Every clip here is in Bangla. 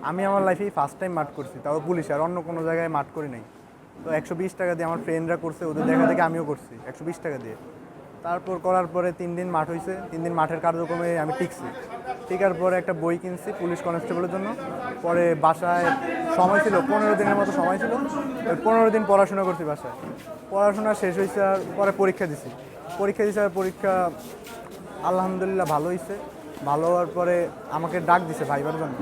আমি আমার লাইফেই ফার্স্ট টাইম মাঠ করছি, তাও পুলিশে, আর অন্য কোনো জায়গায় মাঠ করি নাই। তো 120 টাকা দিয়ে আমার ফ্রেন্ডরা করছে, ওদের দেখা দেখে আমিও করছি 120 টাকা দিয়ে। তারপর করার পরে 3 দিন মাঠ হয়েছে, 3 দিন মাঠের কার্যক্রমে আমি টিকছি। টিকার পরে একটা বই কিনছি পুলিশ কনস্টেবলের জন্য। পরে বাসায় সময় ছিল 15 দিনের মতো সময় ছিল, ওই 15 দিন পড়াশোনা করছি বাসায়। পড়াশোনা শেষ হয়েছে, আর পরে পরীক্ষা দিছি। আর পরীক্ষা আলহামদুলিল্লাহ ভালো হয়েছে। ভালো হওয়ার পরে আমাকে ডাক দিছে ভাইবার জন্য।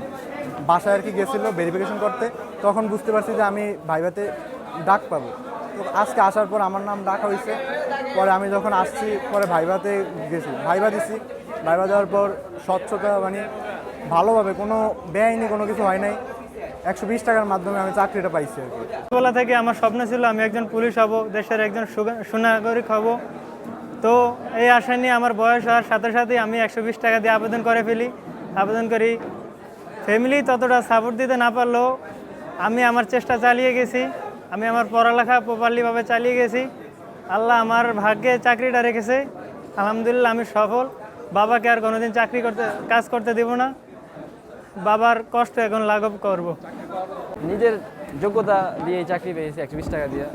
বাসায় আর কি গেছিলো ভেরিফিকেশন করতে, তখন বুঝতে পারছি যে আমি ভাইভাতে ডাক পাবো। তো আজকে আসার পর আমার নাম ডাকা হয়েছে। পরে আমি যখন আসছি, পরে ভাইভাতে গেছি, ভাইভা দিছি। ভাইভা দেওয়ার পর স্বচ্ছতা মানে ভালোভাবে কোনো বেআইনি কোনো কিছু হয় নাই। 120 টাকার মাধ্যমে আমি চাকরিটা পাইছি আর কি। ছোটবেলা থেকে আমার স্বপ্ন ছিল আমি একজন পুলিশ হব, দেশের একজন সুনাগরিক হব। তো এই আশা নিয়ে আমার বয়স হওয়ার সাথে সাথেই আমি 120 টাকা দিয়ে আবেদন করি। ফ্যামিলি ততটা সাপোর্ট দিতে না পারলেও আমি আমার চেষ্টা চালিয়ে গেছি। আমি আমার পড়ালেখা প্রপারলিভাবে চালিয়ে গেছি। আল্লাহ আমার ভাগ্যে চাকরিটা রেখেছে, আলহামদুলিল্লাহ আমি সফল। বাবাকে আর কোনোদিন কাজ করতে দেব না, বাবার কষ্ট এখন লাঘব করব। নিজের যোগ্যতা দিয়ে চাকরি পেয়েছি 120 টাকা দিয়ে,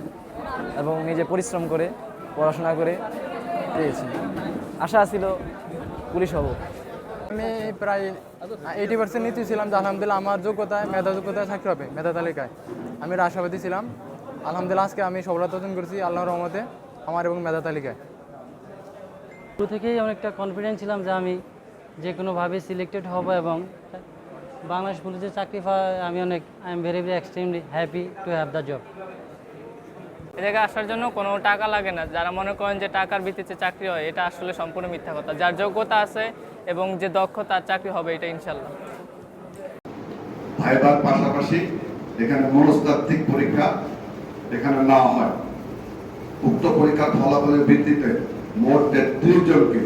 এবং নিজে পরিশ্রম করে পড়াশোনা করে পেয়েছি। আশা ছিল পুলিশ হব। আমি প্রায় 80% নিতে ছিলাম যে আলহামদুলিল্লাহ আমার মেধা যোগ্যতায় চাকরি হবে, মেধা তালিকায় আমি আশাবাদী ছিলাম। আলহামদুলিল্লাহ আজকে আমি সফলতা অর্জন করেছি আল্লাহর রহমতে আমার এবং মেধা তালিকায়। শুরু থেকেই অনেকটা কনফিডেন্ট ছিলাম যে আমি যে কোনোভাবে সিলেক্টেড হব এবং বাংলাদেশ পুলিশে চাকরি পাওয়ায় I am very extremely happy to have the job. এ জায়গায় আসার জন্য কোনো টাকা লাগে না। যারা মনে করেন যে টাকার ভিত্তিতে চাকরি হয়, এটা আসলে সম্পূর্ণ মিথ্যা কথা। যার যোগ্যতা আছে এবং যে দক্ষ, তার চাকরি হবে, এটা ইনশাল্লাহ। ভাইবার পাশাপাশি এখানে মনস্তাত্ত্বিক পরীক্ষা এখানে নেওয়া হয়। উক্ত পরীক্ষার ফলাফলের ভিত্তিতে মোট 33 জনকে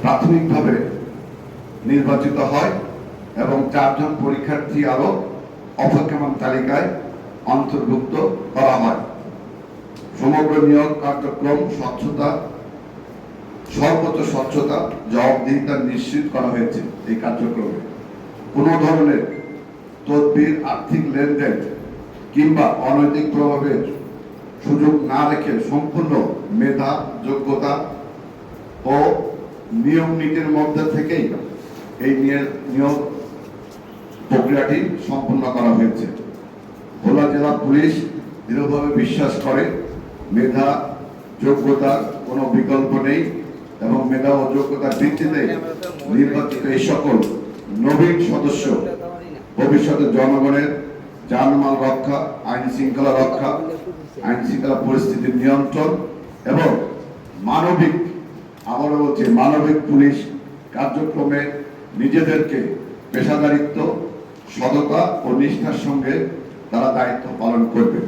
প্রাথমিকভাবে নির্বাচিত হয় এবং 4 জন পরীক্ষার্থী আরো অপেক্ষমান তালিকায় অন্তর্ভুক্ত করা হয়। সমগ্র নিয়োগ কার্যক্রম সর্বোচ্চ স্বচ্ছতা, জবাবদিহিতা নিশ্চিত করা হয়েছে। এই কার্যক্রমে কোনো ধরনের তদবির, আর্থিক লেনদেন কিংবা অনৈতিক প্রভাবের সুযোগ না রেখে সম্পূর্ণ মেধা, যোগ্যতা ও নিয়ম নীতির মধ্যে থেকেই এই নিয়োগ প্রক্রিয়াটি সম্পন্ন করা হয়েছে। ভোলা জেলা পুলিশ দৃঢ়ভাবে বিশ্বাস করে মেধা, যোগ্যতার কোনো বিকল্প নেই এবং মেধা ও যোগ্যতার ভিত্তিতে নির্বাচিত এই সকল নবীন সদস্য ভবিষ্যতে জনগণের জানমাল রক্ষা, আইন শৃঙ্খলা পরিস্থিতির নিয়ন্ত্রণ এবং মানবিক পুলিশ কার্যক্রমে নিজেদেরকে পেশাদারিত্ব, সততা ও নিষ্ঠার সঙ্গে তারা দায়িত্ব পালন করবে।